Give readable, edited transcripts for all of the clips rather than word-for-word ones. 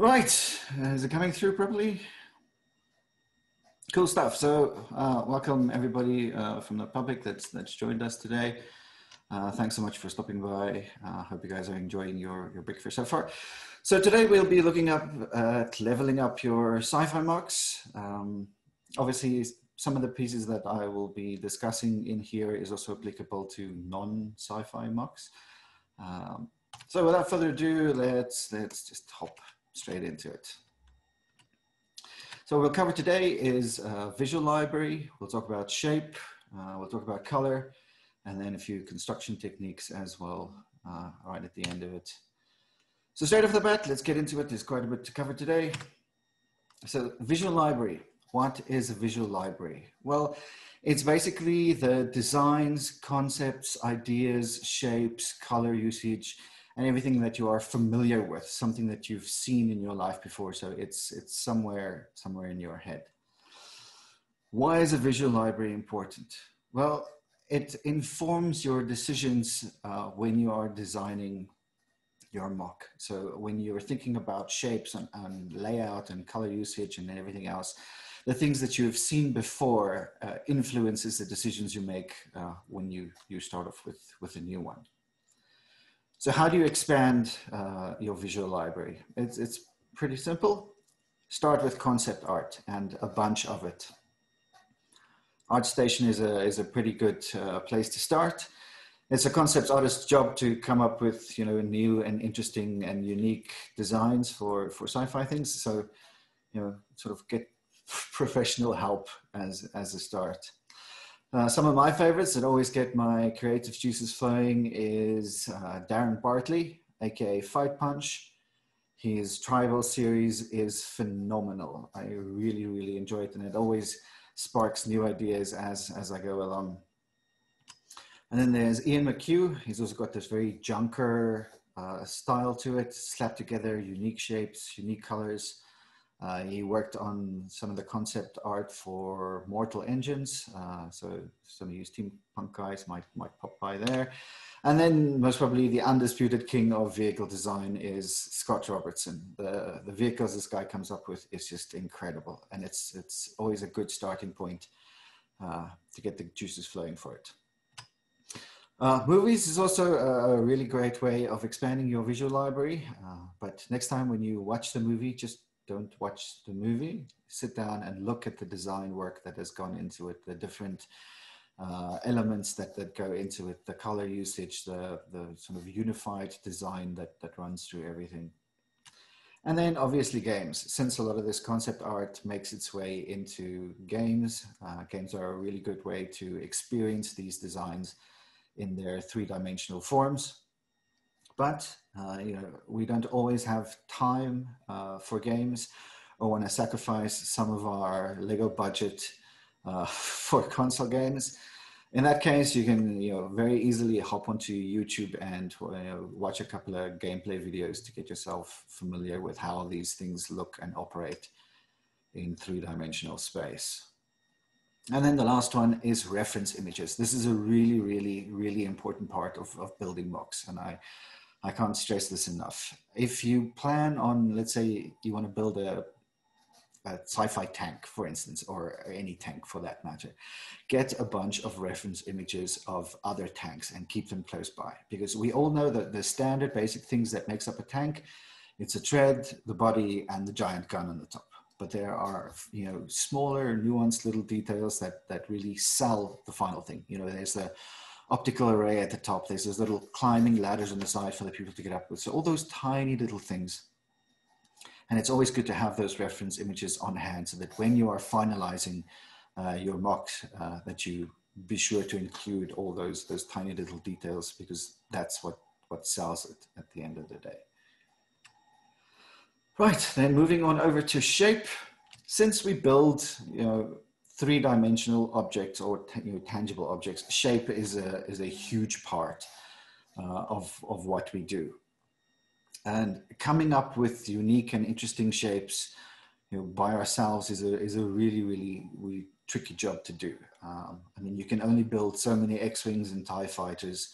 Right, is it coming through properly? Cool stuff. So welcome everybody from the public that's joined us today. Thanks so much for stopping by. Hope you guys are enjoying your Brickfair so far. So today we'll be looking at leveling up your sci-fi marks. Obviously, some of the pieces that I will be discussing in here is also applicable to non-sci-fi marks. So without further ado, let's just hop straight into it. So what we'll cover today is visual library. We'll talk about shape. We'll talk about color, and then a few construction techniques as well, right at the end of it. So straight off the bat, let's get into it. There's quite a bit to cover today. So visual library. What is a visual library? Well, it's basically the designs, concepts, ideas, shapes, color usage, and everything that you are familiar with, something that you've seen in your life before. So it's somewhere in your head. Why is a visual library important? Well, it informs your decisions when you are designing your mock. So when you're thinking about shapes and layout and color usage and everything else, the things that you've seen before influences the decisions you make when you start off with a new one. So how do you expand your visual library? It's pretty simple. Start with concept art and a bunch of it. ArtStation is a pretty good place to start. It's a concept artist's job to come up with new and interesting and unique designs for sci-fi things. So sort of get professional help as a start. Some of my favorites that always get my creative juices flowing is Darren Bartley, aka Fight Punch. His Tribal series is phenomenal. I really enjoy it, and it always sparks new ideas as I go along. And then there's Ian McHugh. He's also got this very junker style to it, slapped together, unique shapes, unique colors. He worked on some of the concept art for Mortal Engines. So some of you steampunk guys might pop by there. And then most probably the undisputed king of vehicle design is Scott Robertson. The vehicles this guy comes up with is just incredible. And it's always a good starting point to get the juices flowing for it. Movies is also a really great way of expanding your visual library. But next time when you watch the movie, just don't watch the movie. Sit down and look at the design work that has gone into it, the different elements that go into it, the color usage, the sort of unified design that runs through everything. And then obviously games. Since a lot of this concept art makes its way into games, games are a really good way to experience these designs in their three-dimensional forms. But we don't always have time for games or want to sacrifice some of our Lego budget for console games. In that case, you can very easily hop onto YouTube and watch a couple of gameplay videos to get yourself familiar with how these things look and operate in three-dimensional space. And then the last one is reference images. This is a really important part of building mocks, and I can't stress this enough. If you plan on, let's say you want to build a sci-fi tank, for instance, or any tank for that matter, get a bunch of reference images of other tanks and keep them close by. Because we all know that the standard basic things that makes up a tank, it's a tread, the body, and the giant gun on the top. But there are, smaller, nuanced little details that really sell the final thing. There's the optical array at the top. There's those little climbing ladders on the side for the people to get up with. So all those tiny little things. And it's always good to have those reference images on hand so that when you are finalizing your mock, that you be sure to include all those tiny little details, because that's what sells it at the end of the day. Right, then moving on over to shape. Since we build, three-dimensional objects or tangible objects, shape is a huge part of what we do. And coming up with unique and interesting shapes, by ourselves is a really tricky job to do. I mean, you can only build so many X-Wings and TIE fighters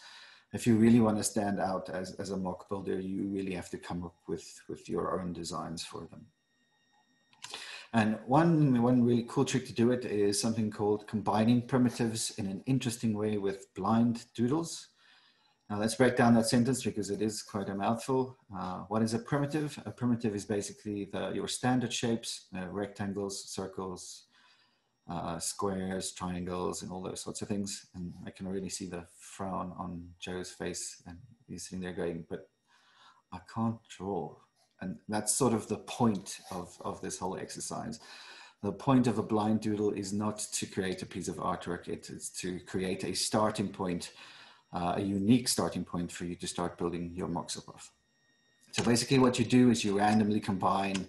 If you really want to stand out as a mock builder, you really have to come up with your own designs for them. And one really cool trick to do it is something called combining primitives in an interesting way with blind doodles. Now let's break down that sentence because it is quite a mouthful. What is a primitive? A primitive is basically your standard shapes, rectangles, circles, squares, triangles, and all those sorts of things. And I can really see the frown on Joe's face, and he's sitting there going, but I can't draw. And that's sort of the point of this whole exercise. The point of a blind doodle is not to create a piece of artwork. It's to create a starting point, a unique starting point for you to start building your mocks off of. So basically what you do is you randomly combine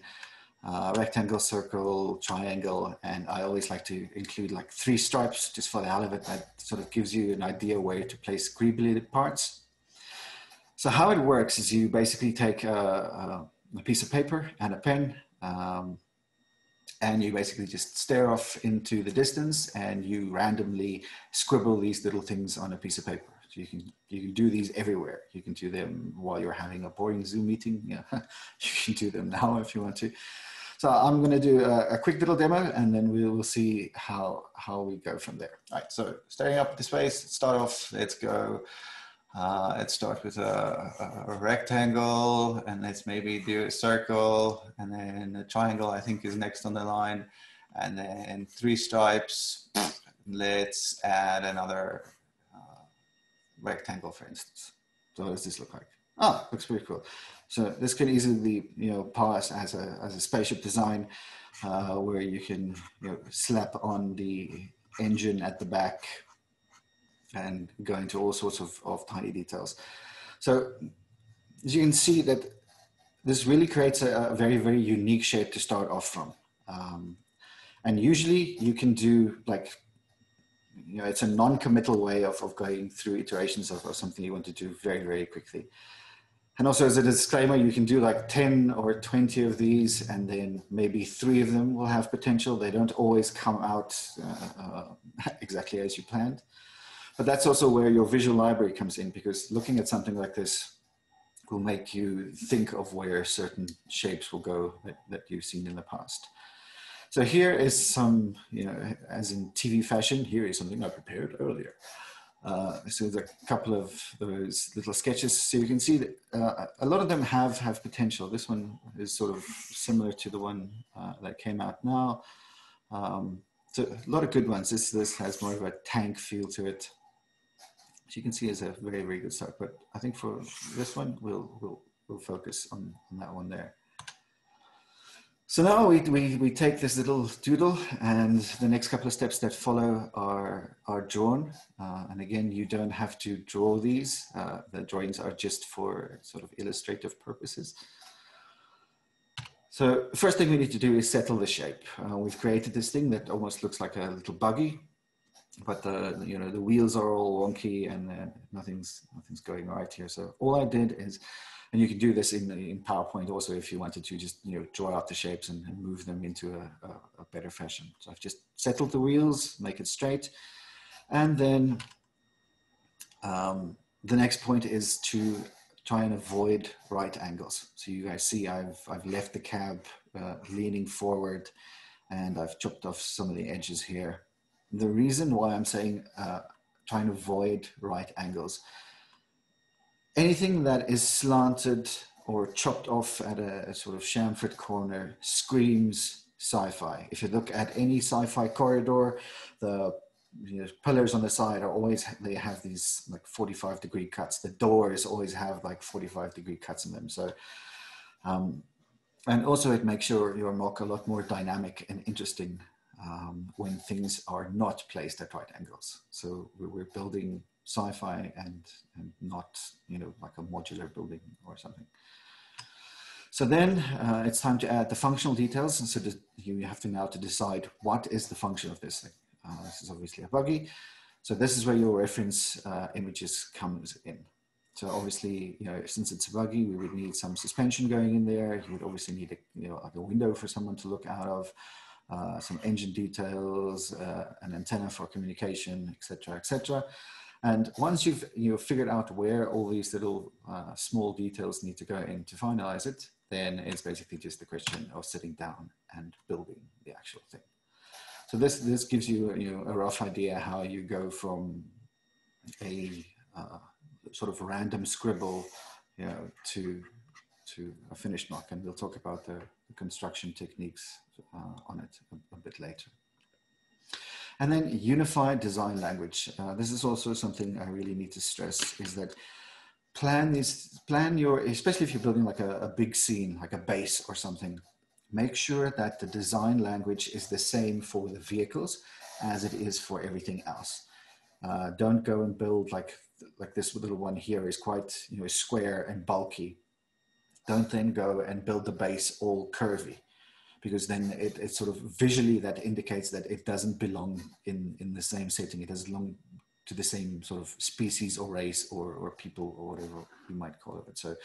rectangle, circle, triangle, and I always like to include like 3 stripes just for the hell of it. That sort of gives you an idea where to place scribbly parts. So how it works is you basically take a piece of paper and a pen, and you basically just stare off into the distance and you randomly scribble these little things on a piece of paper. So you can do these everywhere. You can do them while you're having a boring Zoom meeting. Yeah, you can do them now if you want to. So I'm going to do a quick little demo, and then we will see how we go from there. All right, so staring up at the space, let's start off, let's go. Let's start with a rectangle, and let's maybe do a circle, and then a triangle I think is next on the line, and then 3 stripes. Let's add another rectangle, for instance. So what does this look like? Oh, looks pretty cool. So this can easily be, pass as a spaceship design, where you can slap on the engine at the back and go into all sorts of tiny details. So as you can see that this really creates a very, very unique shape to start off from. And usually you can do like, it's a non-committal way of going through iterations of something you want to do very, very quickly. And also as a disclaimer, you can do like 10 or 20 of these, and then maybe 3 of them will have potential. They don't always come out exactly as you planned. But that's also where your visual library comes in, because looking at something like this will make you think of where certain shapes will go that you've seen in the past. So here is some, as in TV fashion, here is something I prepared earlier. So there's a couple of those little sketches. So you can see that a lot of them have potential. This one is sort of similar to the one that came out now. So a lot of good ones. This has more of a tank feel to it. As you can see, is a very, very good start. But I think for this one, we'll focus on that one there. So now we take this little doodle, and the next couple of steps that follow are drawn. And again, you don't have to draw these. The drawings are just for sort of illustrative purposes. So the first thing we need to do is settle the shape. We've created this thing that almost looks like a little buggy, but the wheels are all wonky and nothing's going right here. So all I did is, and you can do this in PowerPoint also if you wanted to, just draw out the shapes and move them into a better fashion. So I've just settled the wheels, make it straight, and then the next point is to try and avoid right angles. So you guys see I've left the cab leaning forward, and I've chopped off some of the edges here. The reason why I'm saying try and avoid right angles, anything that is slanted or chopped off at a sort of chamfered corner screams sci-fi. If you look at any sci-fi corridor, the pillars on the side are always, they have these like 45-degree cuts. The doors always have like 45-degree cuts in them. So, and also it makes your mock a lot more dynamic and interesting when things are not placed at right angles. So we're building sci-fi and not, like a modular building or something. So then it's time to add the functional details. And so you have to now to decide what is the function of this thing. This is obviously a buggy. So this is where your reference images comes in. So obviously, since it's a buggy, we would need some suspension going in there. You would obviously need a window for someone to look out of, some engine details, an antenna for communication, etc., etc. And once you've figured out where all these little small details need to go in to finalize it, then it's basically just the question of sitting down and building the actual thing. So this gives you, a rough idea how you go from a sort of random scribble, to a finished mock, and we'll talk about the construction techniques on it a bit later. And then unified design language. This is also something I really need to stress, is that plan your, especially if you're building like a big scene, like a base or something, make sure that the design language is the same for the vehicles as it is for everything else. Don't go and build like this little one here is quite, square and bulky. Don't then go and build the base all curvy, because then it sort of visually that indicates that it doesn't belong in the same setting. It doesn't belong to the same sort of species or race or people or whatever you might call it. So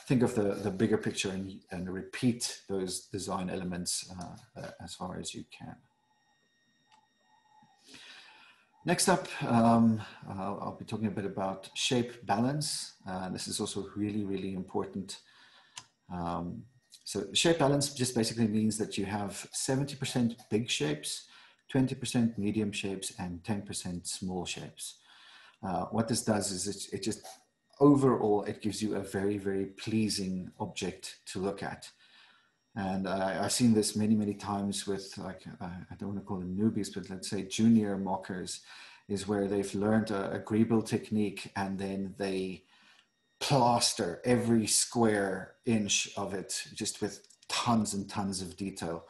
think of the bigger picture and repeat those design elements as far as you can. Next up, I'll be talking a bit about shape balance. This is also really, really important. So shape balance just basically means that you have 70% big shapes, 20% medium shapes, and 10% small shapes. What this does is it just overall, it gives you a very, very pleasing object to look at. And I've seen this many, many times with, like, I don't want to call them newbies, but let's say junior mockers, is where they've learned a greeble technique and then they plaster every square inch of it just with tons and tons of detail.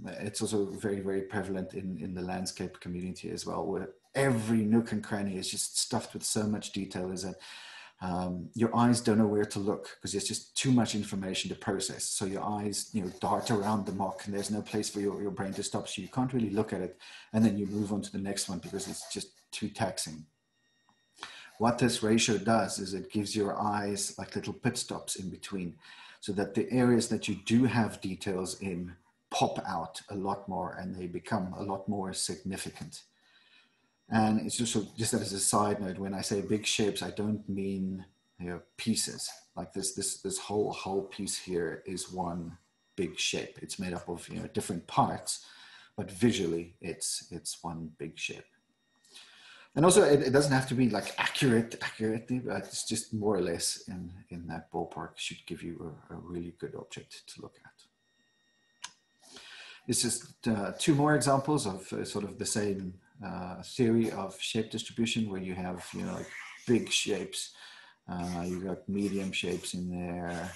It's also very, very prevalent in the landscape community as well, where every nook and cranny is just stuffed with so much detail, is that your eyes don't know where to look because there's just too much information to process. So your eyes, dart around the mock and there's no place for your brain to stop. So you can't really look at it. And then you move on to the next one because it's just too taxing. What this ratio does is it gives your eyes like little pit stops in between, so that the areas that you do have details in pop out a lot more and they become a lot more significant. And it's just as a side note, when I say big shapes, I don't mean pieces. Like this whole piece here is one big shape. It's made up of different parts, but visually it's one big shape. And also, it doesn't have to be like accurately, but it's just more or less in that ballpark should give you a really good object to look at. It's just two more examples of sort of the same theory of shape distribution, where you have like big shapes, you've got medium shapes in there,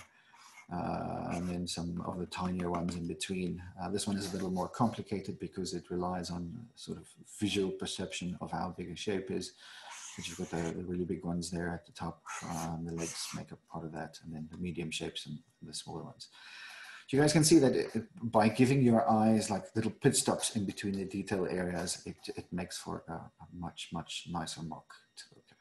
and then some of the tinier ones in between. This one is a little more complicated because it relies on sort of visual perception of how big a shape is. But you've got the really big ones there at the top, the legs make up part of that, and then the medium shapes and the smaller ones. So you guys can see that by giving your eyes like little pit stops in between the detail areas, it makes for a much, much nicer mock to look at.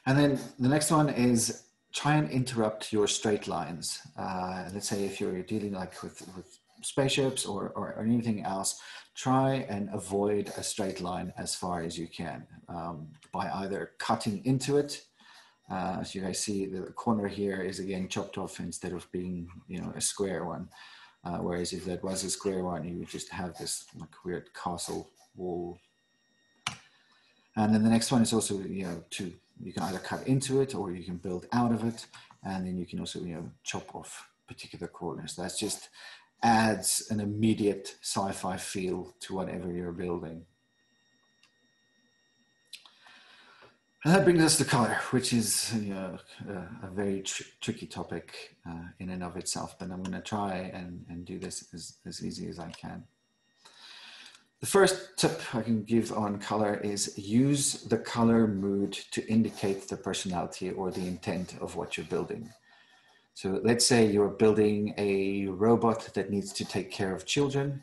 And then the next one is try and interrupt your straight lines. Let's say if you're dealing like with spaceships or anything else, try and avoid a straight line as far as you can by either cutting into it. As you guys see, the corner here is again chopped off instead of being a square one. Whereas if that was a square one, you would just have this like weird castle wall. And then the next one is also you can either cut into it or you can build out of it, and then you can also chop off particular corners. That just adds an immediate sci-fi feel to whatever you're building. And that brings us to color, which is a very tricky topic in and of itself, but I'm going to try and do this as easy as I can. The first tip I can give on color is use the color mood to indicate the personality or the intent of what you're building. So let's say you're building a robot that needs to take care of children.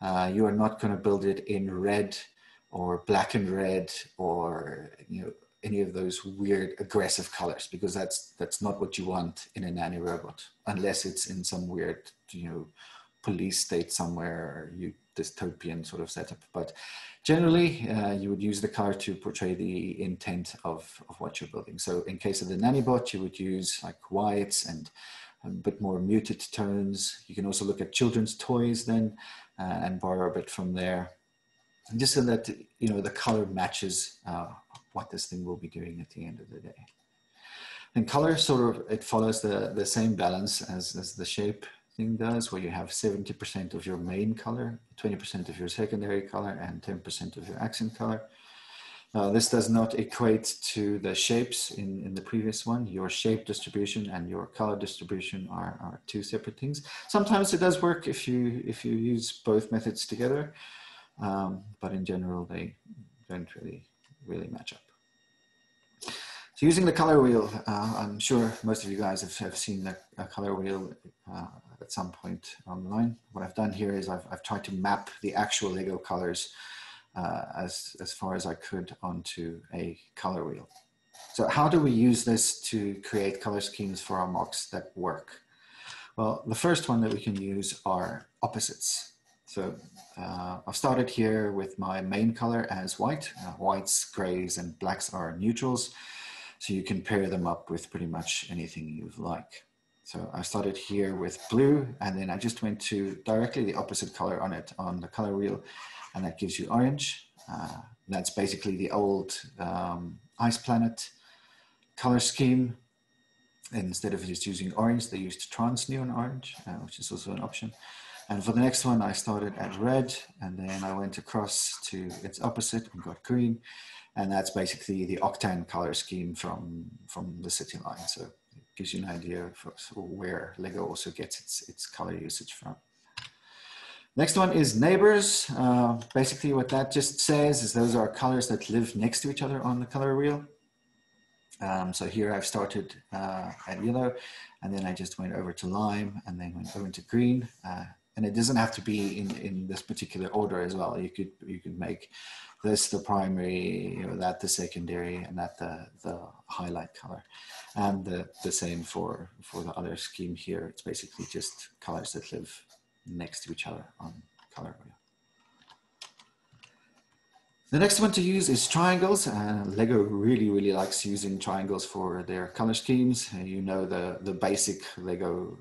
You are not going to build it in red or black and red or any of those weird aggressive colors, because that's not what you want in a nanny robot, unless it's in some weird police state somewhere, or you dystopian sort of setup. But generally, you would use the color to portray the intent of what you're building. So in case of the nanny-bot, you would use like whites and a bit more muted tones. You can also look at children's toys then and borrow a bit from there. And just so that, you know, the color matches what this thing will be doing at the end of the day. And color sort of, it follows the same balance as the shape thing does, where you have 70% of your main color, 20% of your secondary color, and 10% of your accent color. This does not equate to the shapes in the previous one. Your shape distribution and your color distribution are two separate things. Sometimes it does work if you use both methods together, but in general, they don't really match up. So using the color wheel, I'm sure most of you guys have seen a color wheel at some point online. What I've done here is I've tried to map the actual Lego colors as far as I could onto a color wheel. So how do we use this to create color schemes for our mocks that work? Well, the first one that we can use are opposites. So I've started here with my main color as white. Whites, grays, and blacks are neutrals. So you can pair them up with pretty much anything you like. So I started here with blue, and then I just went to directly the opposite color on it on the color wheel, and that gives you orange. That's basically the old Ice Planet color scheme. And instead of just using orange, they used trans neon orange, which is also an option. And for the next one, I started at red, and then I went across to its opposite and got green. And that's basically the octane color scheme from the city line. So it gives you an idea of where Lego also gets its color usage from. Next one is neighbors. Basically what that just says is those are colors that live next to each other on the color wheel. So here I've started at yellow, and then I just went over to lime, and then went over to green. And it doesn't have to be in this particular order as well. You could make this the primary, you know, that the secondary, and that the highlight color. And the same for the other scheme here. It's basically just colors that live next to each other on color wheel. The next one to use is triangles. Lego really likes using triangles for their color schemes. You know, the basic Lego,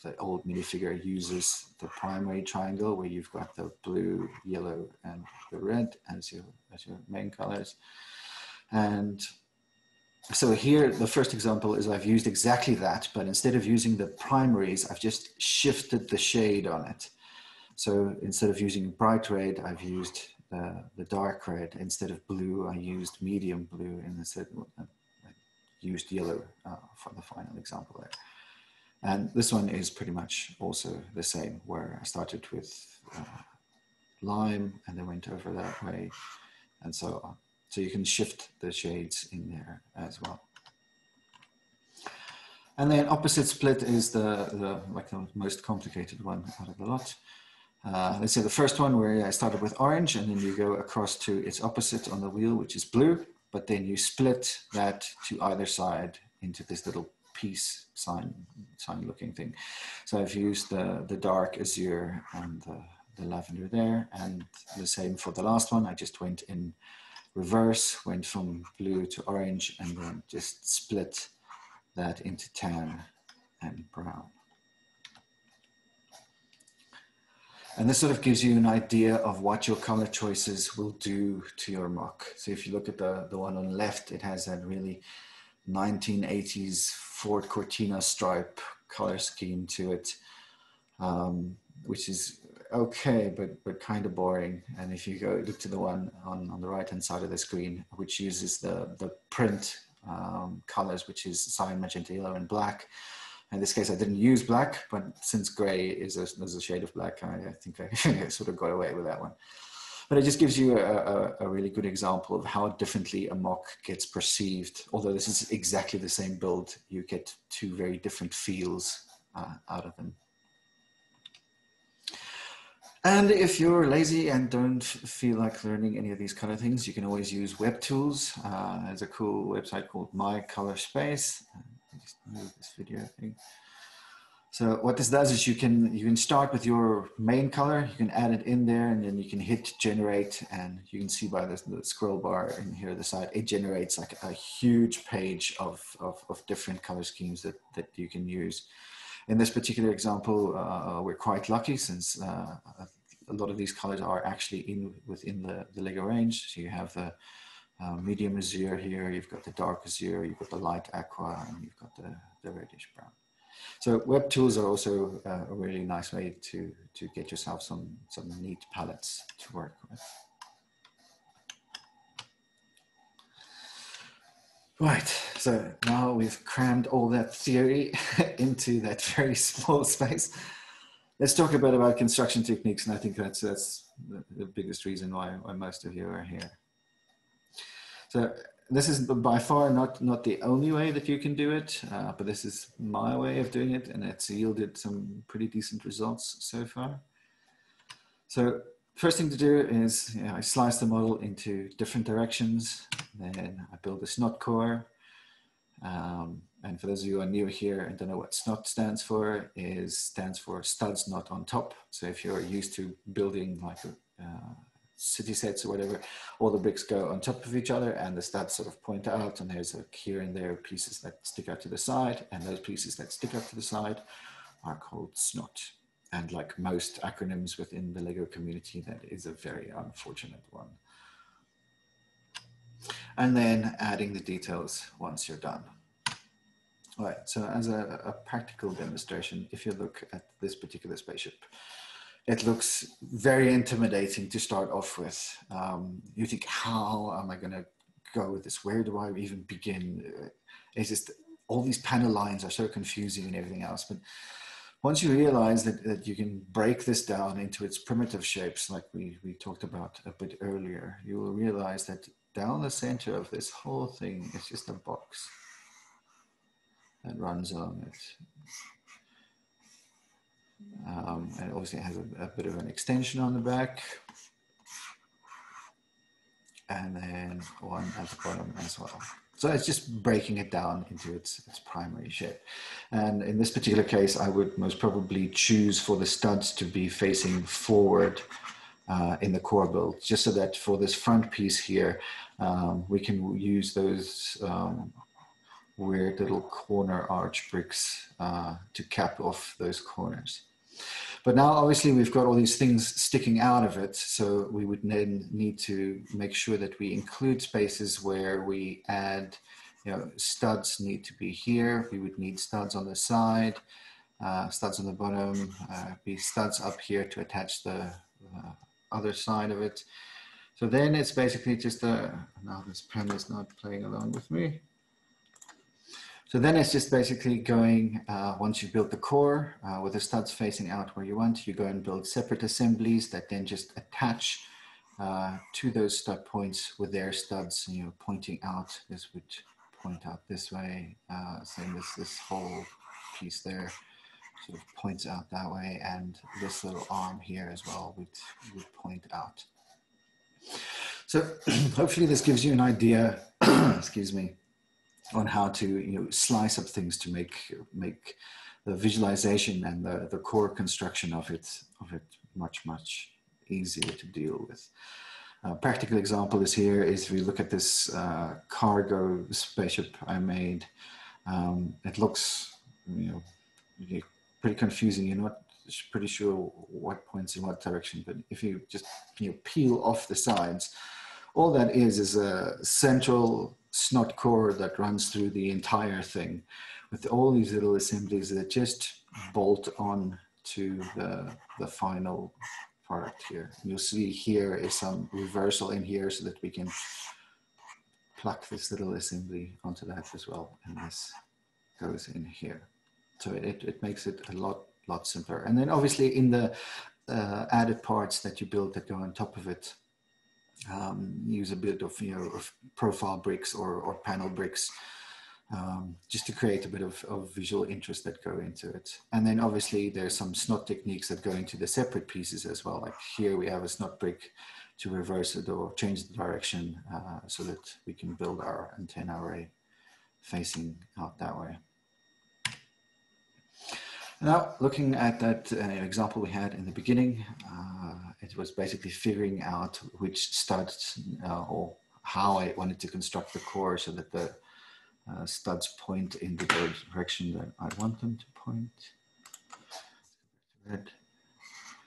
the old minifigure uses the primary triangle where you've got the blue, yellow, and the red as your main colors. And so here, the first example is I've used exactly that, but instead of using the primaries, I've just shifted the shade on it. So instead of using bright red, I've used the dark red. Instead of blue, I used medium blue, and instead I used yellow for the final example there. And this one is pretty much also the same, where I started with lime and then went over that way and so on. So you can shift the shades in there as well. And then opposite split is the most complicated one out of the lot. Let's say the first one where I started with orange, and then you go across to its opposite on the wheel, which is blue, but then you split that to either side into this little peace sign looking thing. So I've used the dark azure and the lavender there, and the same for the last one. I just went in reverse, went from blue to orange, and then just split that into tan and brown. And this sort of gives you an idea of what your color choices will do to your mock. So if you look at the one on the left, it has that really 1980s Ford Cortina stripe color scheme to it, which is okay, but kind of boring. And if you go look to the one on the right hand side of the screen, which uses the print colors, which is cyan, magenta, yellow, and black. In this case, I didn't use black, but since gray is a shade of black, I think I sort of got away with that one. But it just gives you a really good example of how differently a mock gets perceived. Although this is exactly the same build, you get two very different feels out of them. And if you're lazy and don't feel like learning any of these color things, you can always use web tools. There's a cool website called My Color Space. Just move this video thing. So what this does is you can start with your main color, you can add it in there, and then you can hit generate, and you can see by the scroll bar in here at the side, it generates like a huge page of different color schemes that you can use. In this particular example, we're quite lucky since a lot of these colors are actually within the Lego range. So you have the medium azure here, you've got the dark azure, you've got the light aqua, and you've got the reddish brown. So web tools are also a really nice way to get yourself some neat palettes to work with. Right, so now we've crammed all that theory into that very small space. Let's talk a bit about construction techniques, and I think that's the biggest reason why most of you are here. So this is by far not the only way that you can do it, but this is my way of doing it, and it's yielded some pretty decent results so far. So first thing to do is I slice the model into different directions, then I build a snot core. And for those of you who are new here and don't know what SNOT stands for, stands for studs not on top. So if you're used to building like city sets or whatever, all the bricks go on top of each other and the studs sort of point out, and there's here and there pieces that stick out to the side, and those pieces that stick out to the side are called SNOT. And like most acronyms within the Lego community, that is a very unfortunate one. And then adding the details once you're done. All right, so as a practical demonstration, if you look at this particular spaceship, it looks very intimidating to start off with. You think, how am I gonna go with this? Where do I even begin? It's just, all these panel lines are so confusing and everything else. But once you realize that you can break this down into its primitive shapes, like we talked about a bit earlier, you will realize that down the center of this whole thing is just a box that runs along it. And obviously it has a bit of an extension on the back, and then one at the bottom as well. So it's just breaking it down into its primary shape. And in this particular case, I would most probably choose for the studs to be facing forward in the core build, just so that for this front piece here, we can use those weird little corner arch bricks to cap off those corners. But now obviously we've got all these things sticking out of it, so we would then need to make sure that we include spaces where we add, studs need to be here. We would need studs on the side, studs on the bottom, be studs up here to attach the other side of it. So then it's basically just now this pen is not playing along with me. So then it's just basically going, once you've built the core with the studs facing out where you want, you go and build separate assemblies that then just attach to those stud points with their studs, pointing out. This would point out this way. Same as this whole piece there sort of points out that way, and this little arm here as well would point out. So hopefully this gives you an idea, excuse me, on how to slice up things to make the visualization and the core construction of it much easier to deal with. A practical example is here is if we look at this cargo spaceship I made. It looks pretty confusing. You're not pretty sure what points in what direction, but if you just peel off the sides, all that is a central snot core that runs through the entire thing with all these little assemblies that just bolt on to the final product here. And you'll see here is some reversal in here so that we can pluck this little assembly onto that as well. And this goes in here. So it makes it a lot simpler. And then obviously in the added parts that you build that go on top of it, use a bit of profile bricks or panel bricks just to create a bit of visual interest that go into it. And then obviously there's some snot techniques that go into the separate pieces as well. Like here we have a snot brick to reverse it or change the direction so that we can build our antenna array facing out that way. Now, looking at that example we had in the beginning, it was basically figuring out which studs or how I wanted to construct the core so that the studs point in the direction that I want them to point. Red.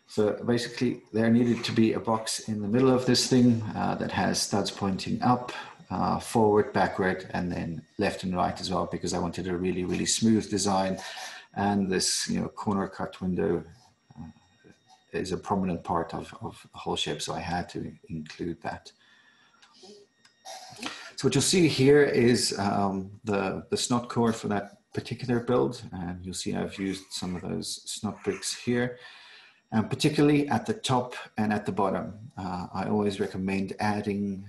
So basically there needed to be a box in the middle of this thing that has studs pointing up, forward, backward, and then left and right as well, because I wanted a really, really smooth design. And this, corner cut window is a prominent part of the whole shape, so I had to include that. So what you'll see here is the snot core for that particular build, and you'll see I've used some of those snot bricks here. And particularly at the top and at the bottom, I always recommend adding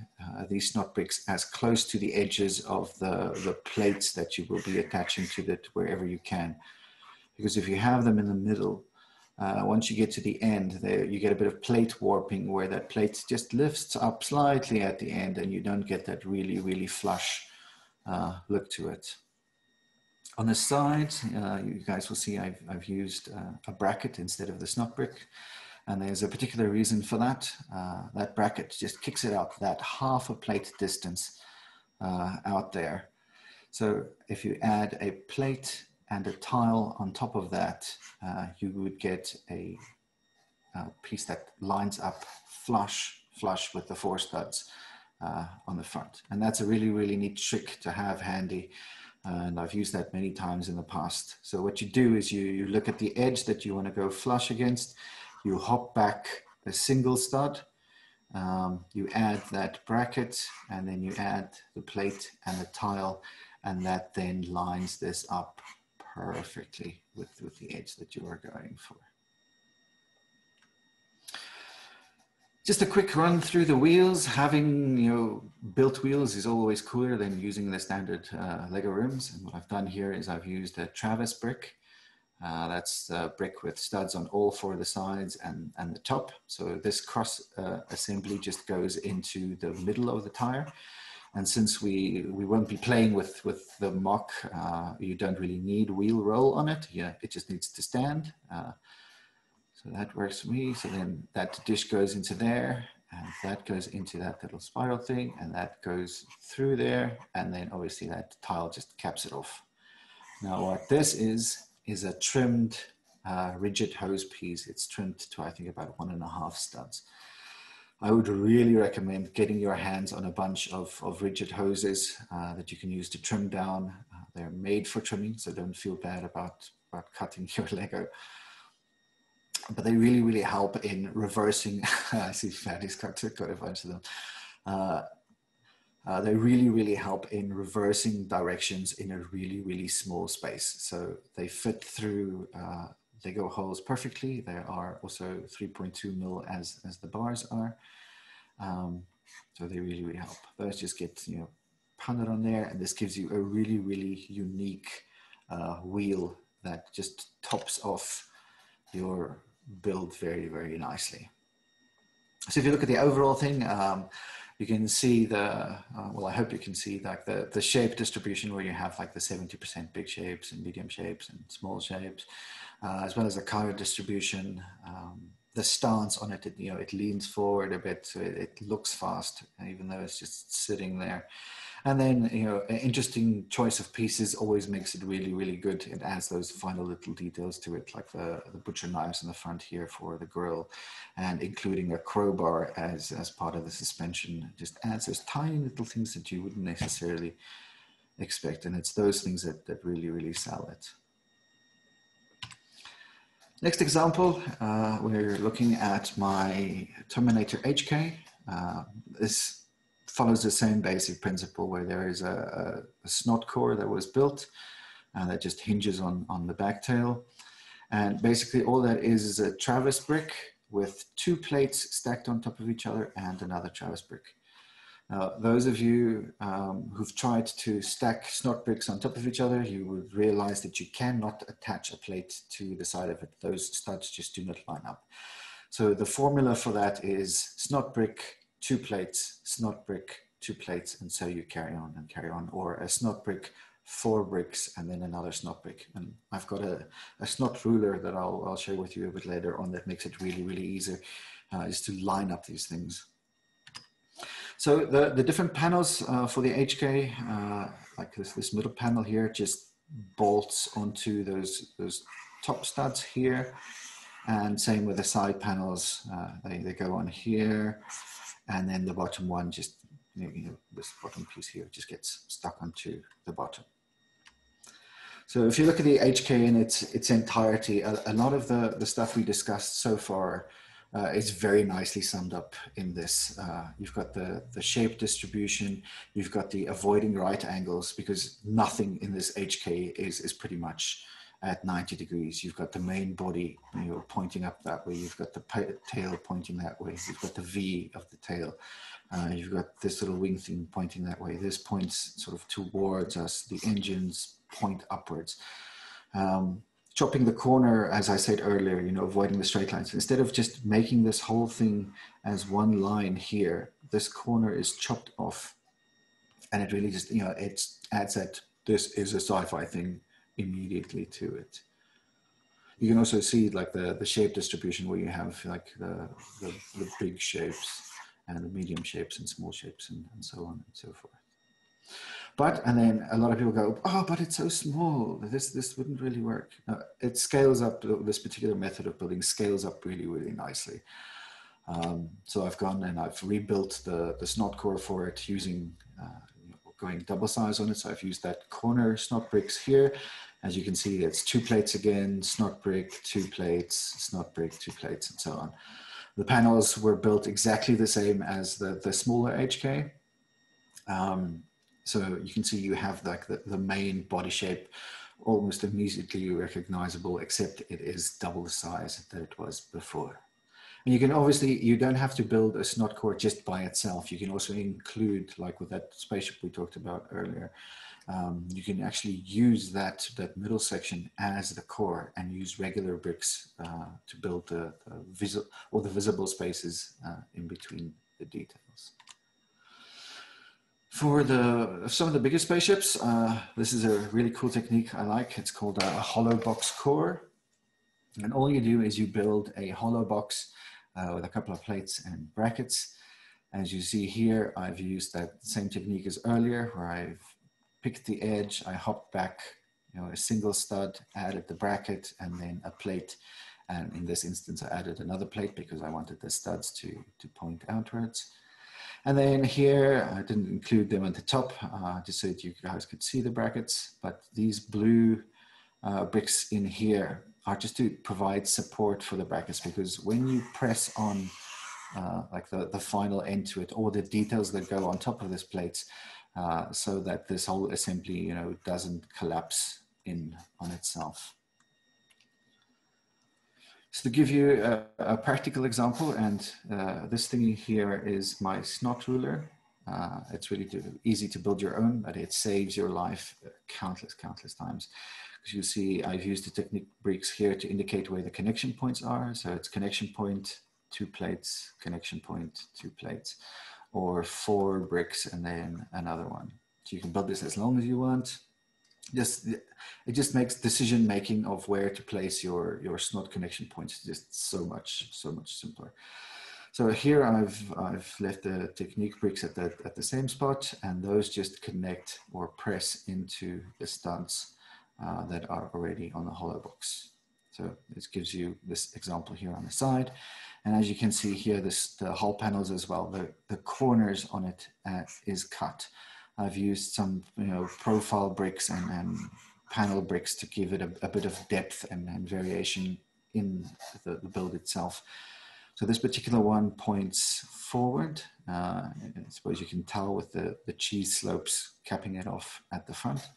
these snot bricks as close to the edges of the plates that you will be attaching to that wherever you can. Because if you have them in the middle, once you get to the end, you get a bit of plate warping where that plate just lifts up slightly at the end and you don't get that really, really flush look to it. On the side, you guys will see I've used a bracket instead of the snot brick. And there's a particular reason for that. That bracket just kicks it out that half a plate distance out there. So if you add a plate and a tile on top of that, you would get a piece that lines up flush with the 4 studs on the front. And that's a really, really neat trick to have handy. And I've used that many times in the past. So what you do is you look at the edge that you want to go flush against, you hop back a single stud, you add that bracket, and then you add the plate and the tile, and that then lines this up perfectly with the edge that you are going for. Just a quick run through the wheels. Having built wheels is always cooler than using the standard Lego rims. And what I've done here is I've used a Travis brick. That's a brick with studs on all 4 of the sides and the top. So this cross assembly just goes into the middle of the tire. And since we won't be playing with the mock, you don't really need wheel roll on it. Yeah, it just needs to stand. So that works for me. So then that dish goes into there, and that goes into that little spiral thing, and that goes through there. And then obviously that tile just caps it off. Now what this is a trimmed rigid hose piece. It's trimmed to, I think, about 1.5 studs. I would really recommend getting your hands on a bunch of rigid hoses that you can use to trim down. They're made for trimming, so don't feel bad about cutting your Lego. But they really, really help in reversing. I see Fatty's got a bunch of them. They really, really help in reversing directions in a really, really small space. So they fit through Lego holes perfectly. They are also 3.2 mil as the bars are. So they really, really help. Those just get pounded on there, and this gives you a really, really unique wheel that just tops off your build very, very nicely. So if you look at the overall thing, you can see well, I hope you can see like the shape distribution where you have like the 70% big shapes and medium shapes and small shapes, as well as the color distribution. The stance on it, it leans forward a bit, so it looks fast, even though it's just sitting there. And then, an interesting choice of pieces always makes it really, really good. It adds those final little details to it, like the butcher knives in the front here for the grill, and including a crowbar as part of the suspension. It just adds those tiny little things that you wouldn't necessarily expect. And it's those things that really, really sell it. Next example, we're looking at my Terminator HK. This follows the same basic principle where there is a snot core that was built that just hinges on the back tail. And basically all that is a Travis brick with 2 plates stacked on top of each other and another Travis brick. Now, those of you who've tried to stack snot bricks on top of each other, you would realize that you cannot attach a plate to the side of it. Those studs just do not line up. So the formula for that is snot brick, 2 plates, snot brick, 2 plates, and so you carry on and carry on, or a snot brick, 4 bricks, and then another snot brick. And I've got a snot ruler that I'll share with you a bit later on that makes it really, really easy just to line up these things. So the different panels for the HK, like this middle panel here, just bolts onto those top studs here. And same with the side panels, they go on here. And then the bottom one just, this bottom piece here just gets stuck onto the bottom. So if you look at the HK in its entirety, a lot of the stuff we discussed so far is very nicely summed up in this. You've got the shape distribution, you've got the avoiding right angles, because nothing in this HK is pretty much at 90 degrees. You've got the main body pointing up that way, you've got the tail pointing that way, you've got the V of the tail, you've got this little wing thing pointing that way, this points sort of towards us, the engines point upwards. Chopping the corner, as I said earlier, avoiding the straight lines. Instead of just making this whole thing as one line here, this corner is chopped off, and it really just, it adds that this is a sci-fi thing immediately to it. You can also see like the shape distribution where you have like the big shapes and the medium shapes and small shapes and so on and so forth. But, and then a lot of people go, oh, but it's so small, this wouldn't really work. It scales up, this particular method of building scales up really, really nicely. So I've gone and I've rebuilt the snot core for it using, going double size on it. So I've used that corner snot bricks here. As you can see, it's 2 plates again, snot brick, 2 plates, snot brick, 2 plates, and so on. The panels were built exactly the same as the smaller HK. So you can see you have like the main body shape almost immediately recognizable, except it is double the size that it was before. And you can obviously, you don't have to build a snot core just by itself. You can also include, like with that spaceship we talked about earlier, you can actually use that middle section as the core and use regular bricks to build the visible spaces in between the details. For some of the bigger spaceships, this is a really cool technique I like. It's called a hollow box core. And all you do is you build a hollow box with a couple of plates and brackets. As you see here, I've used that same technique as earlier, where I've picked the edge, I hopped back, a single stud, added the bracket, and then a plate. And in this instance, I added another plate because I wanted the studs to point outwards. And then here, I didn't include them at the top, just so that you guys could see the brackets, but these blue bricks in here are just to provide support for the brackets, because when you press on like the final end to it, all the details that go on top of this plate, so that this whole assembly, doesn't collapse in on itself. So to give you a practical example, and this thing here is my snot ruler. It's really easy to build your own, but it saves your life countless times. As you see, I've used the technique bricks here to indicate where the connection points are. So it's connection point, 2 plates, connection point, 2 plates, or 4 bricks and then another one. So you can build this as long as you want. It just makes decision making of where to place your snot connection points just so much simpler. So here I've left the technique bricks at the same spot, and those just connect or press into the studs that are already on the hollow box. So this gives you this example here on the side, and as you can see here, the hull panels as well. The corners on it is cut. I've used some profile bricks and panel bricks to give it a bit of depth and variation in the build itself. So this particular one points forward. I suppose you can tell with the cheese slopes capping it off at the front.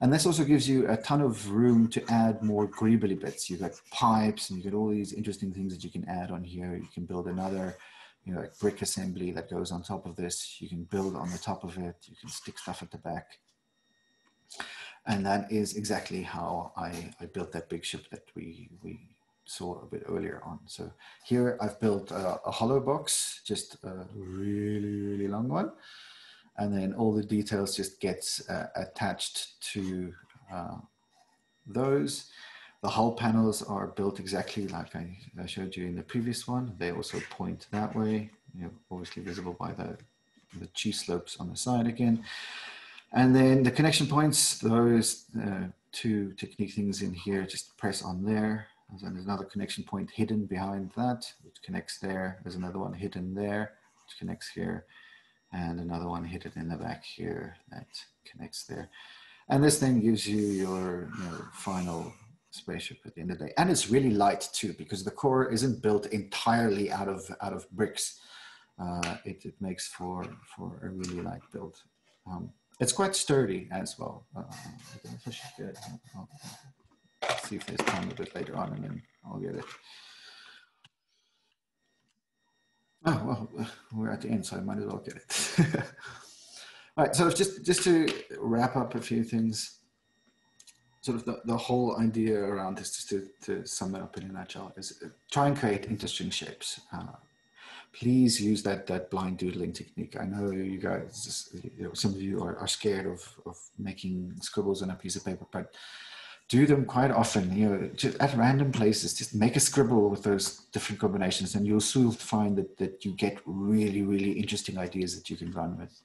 And this also gives you a ton of room to add more greebly bits. You've got pipes and you've got all these interesting things that you can add on here. You can build another like brick assembly that goes on top of this. You can build on the top of it. You can stick stuff at the back. And that is exactly how I built that big ship that we saw a bit earlier on. So here I've built a hollow box, just a really long one. and then all the details just gets attached to those. The hull panels are built exactly like I showed you in the previous one. They also point that way, obviously visible by the cheese slopes on the side again. And then the connection points, those two technique things in here, just press on there. And then there's another connection point hidden behind that, which connects there. There's another one hidden there, which connects here. And another one hidden in the back here that connects there. And this thing gives you your final spaceship at the end of the day. And it's really light too, because the core isn't built entirely out of bricks. It makes for a really light build. It's quite sturdy as well. Let's see if there's time a bit later on, and then I'll get it. Oh, well, we're at the end, so I might as well get it. All right, so just to wrap up a few things, sort of the whole idea around this, just to sum it up in a nutshell, is try and create interesting shapes. Please use that blind doodling technique. I know you guys, some of you are scared of making scribbles on a piece of paper, but do them quite often. Just at random places, just make a scribble with those different combinations, and you'll soon find that you get really, really interesting ideas that you can run with.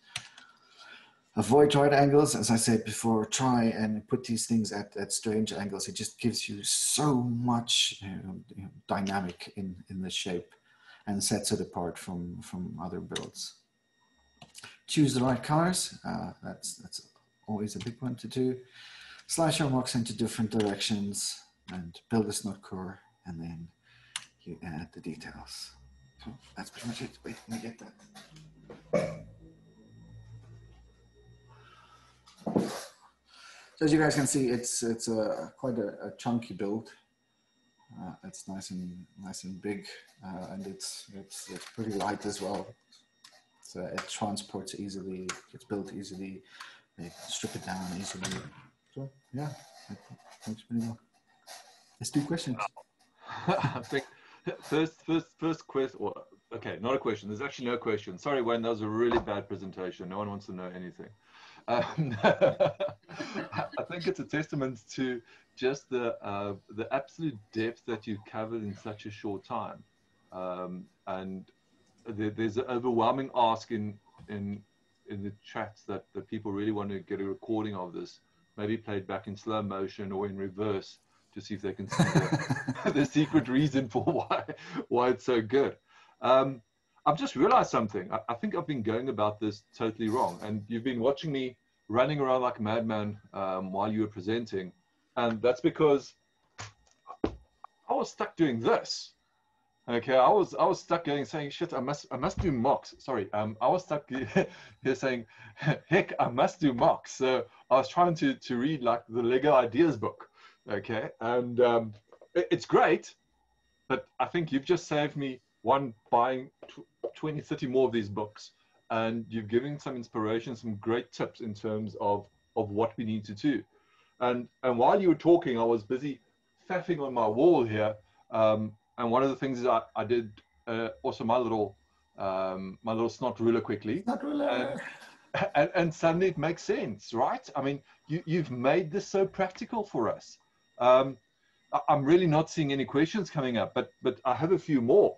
Avoid right angles, as I said before. Try and put these things at strange angles. It just gives you so much dynamic in the shape and sets it apart from other builds. Choose the right colors. That's always a big one to do. Slice your mocks into different directions and build a snot core, and then you add the details. So that's pretty much it. Wait, let me get that. So as you guys can see, it's quite a chunky build. It's nice and big, and it's pretty light as well. So it transports easily, gets built easily. They strip it down easily. So yeah, that works pretty well. Let's do questions. I think first question. Well, okay, not a question. There's actually no question. Sorry, Wayne, that was a really bad presentation. No one wants to know anything. I think it's a testament to just the absolute depth that you've covered in such a short time, and there's an overwhelming ask in the chats that people really want to get a recording of this, maybe played back in slow motion or in reverse, to see if they can see the secret reason for why it's so good. I've just realized something. I think I've been going about this totally wrong. And you've been watching me running around like a madman while you were presenting. And that's because I was stuck doing this. Okay, I was stuck saying, shit, I must do mocks. Sorry, I was stuck here saying, heck, I must do mocks. So I was trying to read like the Lego Ideas book. Okay, and it's great, but I think you've just saved me buying 20, 30 more of these books, and you've given some inspiration, some great tips in terms of what we need to do. And while you were talking, I was busy faffing on my wall here, and one of the things is I did also my little snot ruler quickly. Snot ruler. And suddenly it makes sense, right? I mean, you've made this so practical for us. I'm really not seeing any questions coming up, but I have a few more.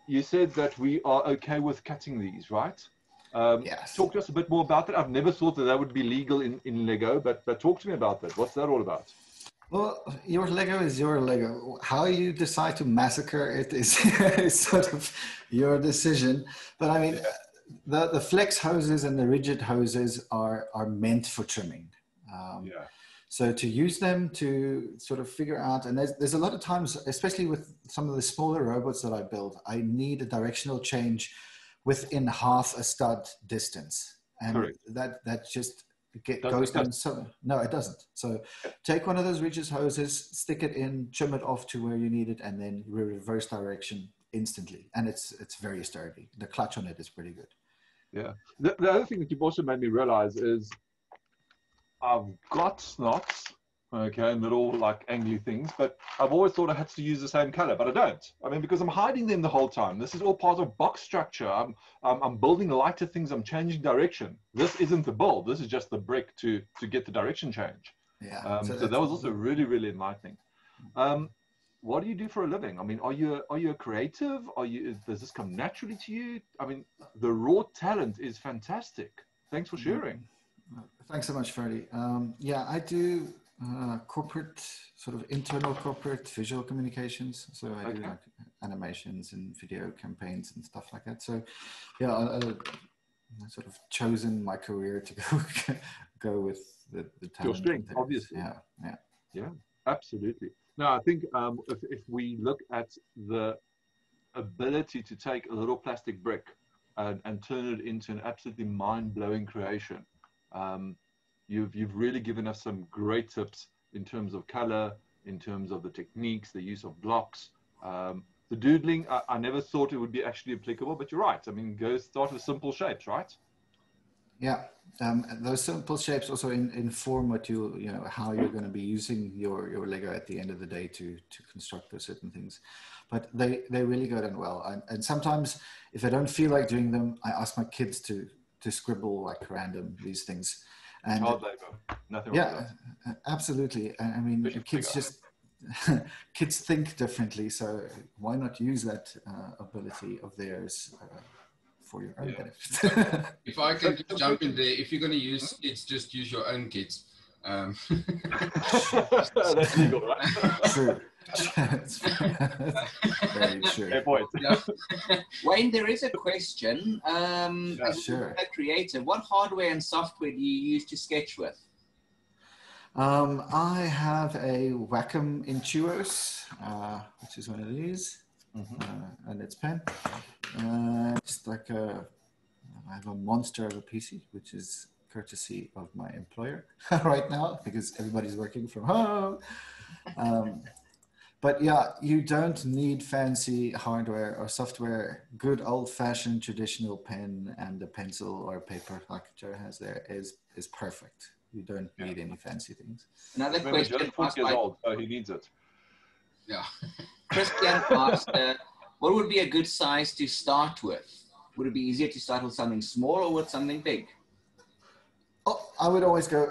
You said that we are okay with cutting these, right? Yes. Talk to us a bit more about that. I've never thought that would be legal in Lego, but talk to me about that. What's that all about? Well, your Lego is your Lego. How you decide to massacre it is sort of your decision. But I mean, the flex hoses and the rigid hoses are meant for trimming. Yeah. So to use them to sort of figure out, and there's a lot of times, especially with some of the smaller robots that I build, I need a directional change within half a stud distance. And correct. that just goes down. So no, it doesn't. So take one of those rigid hoses, stick it in, trim it off to where you need it, and then reverse direction instantly. And it's very sturdy. The clutch on it is pretty good. Yeah. The other thing that you've also made me realize is I've got snots okay, and little like angly things, but I've always thought I had to use the same color, but I don't. I mean, because I'm hiding them the whole time. This is all part of box structure. I'm building lighter things. I'm changing direction. This isn't the build. This is just the brick to get the direction change. Yeah. So that was also really, really enlightening. What do you do for a living? I mean, are you a creative? Does this come naturally to you? I mean, the raw talent is fantastic. Thanks for sharing. Thanks so much, Freddie. Yeah, I do corporate, sort of internal corporate visual communications. So I do like animations and video campaigns and stuff like that. So yeah, I sort of chosen my career to go with the talent. Your strength, obviously. Yeah, absolutely. Now, I think if we look at the ability to take a little plastic brick and turn it into an absolutely mind-blowing creation, you've really given us some great tips in terms of color, in terms of the techniques, the use of blocks. The doodling, I never thought it would be actually applicable, but you're right. I mean, go start with simple shapes, right? Yeah, those simple shapes also inform what how you're going to be using your Lego at the end of the day to construct those certain things. But they really go down well. And sometimes if I don't feel like doing them, I ask my kids to scribble like random these things. And Lego, nothing wrong with that. Absolutely. I mean, kids think differently, so why not use that ability of theirs for your own benefit? If I can just jump in there, if you're going to use kids, just use your own kids. That's legal, right? True. Very true. Fair point. Wayne, there is a question. Sure. A creator, what hardware and software do you use to sketch with? I have a Wacom Intuos, which is one of these, and it's pen. It's like I have a monster of a PC, which is courtesy of my employer right now because everybody's working from home. But yeah, you don't need fancy hardware or software. Good old-fashioned traditional pen and a pencil or paper like Joe has there is perfect. You don't need any fancy things. Another question. Joe's 40 years old, so he needs it. Yeah. Christian asked, what would be a good size to start with? Would it be easier to start with something small or with something big? Oh, I would always go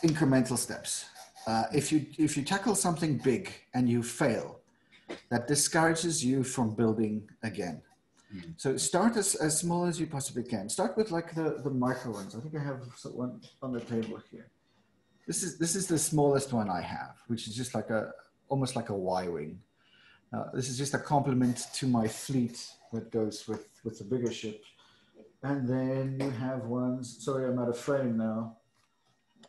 incremental steps. If you tackle something big and you fail, that discourages you from building again. So start as small as you possibly can. Start with like the micro ones. I think I have one on the table here. This is the smallest one I have, which is just like almost like a Y-wing. This is just a complement to my fleet that goes with the bigger ship. And then you have ones, sorry, I'm out of frame now.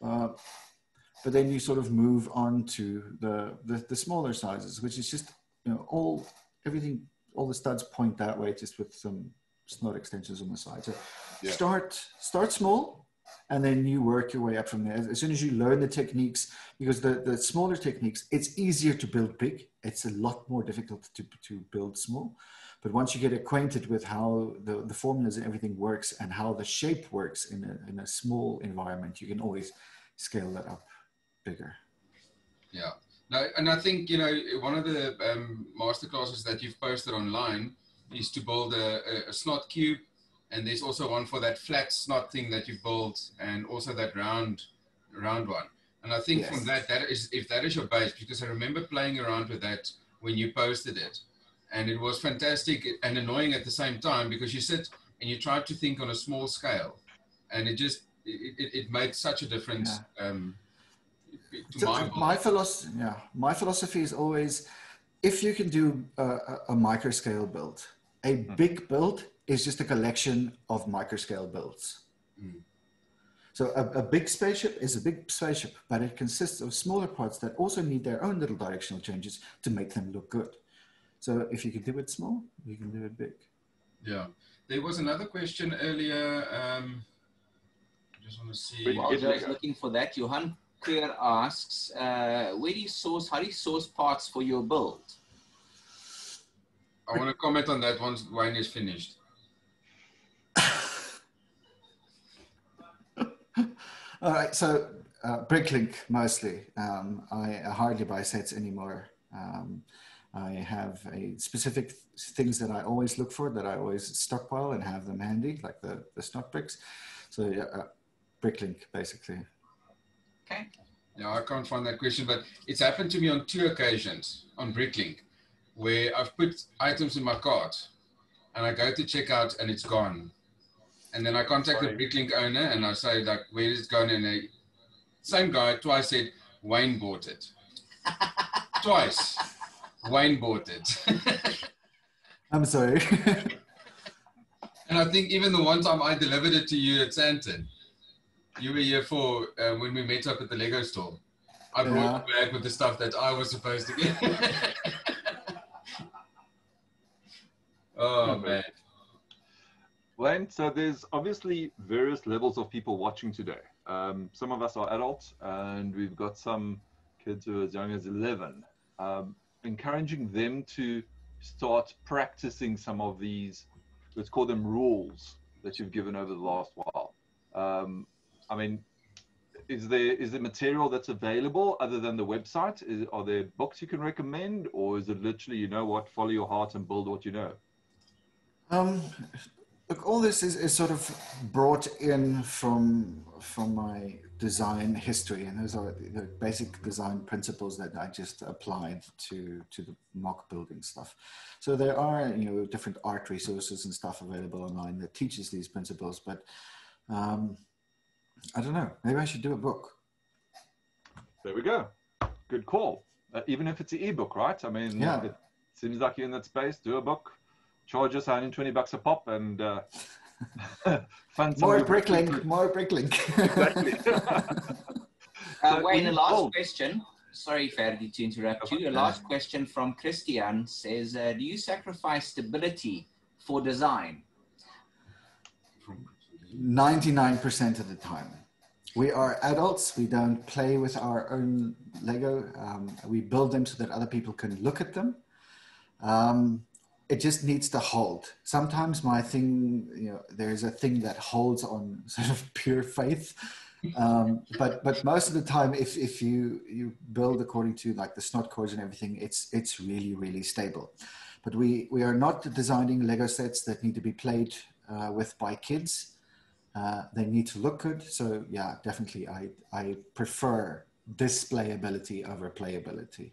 But then you sort of move on to the smaller sizes, which is just, all the studs point that way, just with some snot extensions on the side. So start small, and then you work your way up from there. As soon as you learn the techniques, because the smaller techniques, it's easier to build big. It's a lot more difficult to build small. But once you get acquainted with how the formulas and everything works and how the shape works in a small environment, you can always scale that up bigger. Yeah. No, and I think, one of the masterclasses that you've posted online is to build a snot cube. And there's also one for that flat snot thing that you built, and also that round one. And I think from that is, if that is your base, because I remember playing around with that when you posted it, and it was fantastic and annoying at the same time, because you sit and you try to think on a small scale, and it made such a difference. My philosophy is always, if you can do a micro scale build, a big build is just a collection of micro scale builds. So a big spaceship is a big spaceship, but it consists of smaller parts that also need their own little directional changes to make them look good. So if you can do it small, you can do it big. Yeah. There was another question earlier. I just want to see. While Joe's looking for that, Johan Keir asks, how do you source parts for your build? I want to comment on that once Wayne is finished. All right, so Bricklink mostly. I hardly buy sets anymore. I have a specific things that I always look for, that I always stockpile and have them handy, like the snot bricks. So yeah, Bricklink basically. Okay. Yeah, I can't find that question, but it's happened to me on 2 occasions on Bricklink, where I've put items in my cart and I go to check out and it's gone. And then I contact the Bricklink owner and I say, like, where is it gone? And the same guy twice said, Wayne bought it. Twice. Wayne bought it. I'm sorry. And I think even the one time I delivered it to you at Santon, you were here for when we met up at the Lego store. I brought you back with the stuff that I was supposed to get. Oh, man. Wayne, so there's obviously various levels of people watching today. Some of us are adults, and we've got some kids who are as young as 11. Encouraging them to start practicing some of these, let's call them rules, that you've given over the last while. I mean, is there material that's available other than the website? Are there books you can recommend, or is it literally, you know what, follow your heart and build what you know? Look, all this is sort of brought in from my design history, and those are the basic design principles that I just applied to the mock building stuff. So there are, you know, different art resources and stuff available online that teaches these principles, but I don't know, maybe I should do a book. There we go. Good call. Even if it's an ebook, right? I mean, yeah. It seems like you're in that space. Do a book. Charge us $120 a pop and fund more Bricklink, more Bricklink. Exactly. Wayne, the last question. Sorry, Ferdi, to interrupt you. A last question from Christian says, do you sacrifice stability for design? 99% of the time. We are adults. We don't play with our own Lego. We build them so that other people can look at them. It just needs to hold. Sometimes my thing, you know, there's a thing that holds on sort of pure faith. But most of the time, if you build according to like the snot cords and everything, it's really, really stable. But we are not designing Lego sets that need to be played with by kids. They need to look good. So yeah, definitely I prefer displayability over playability.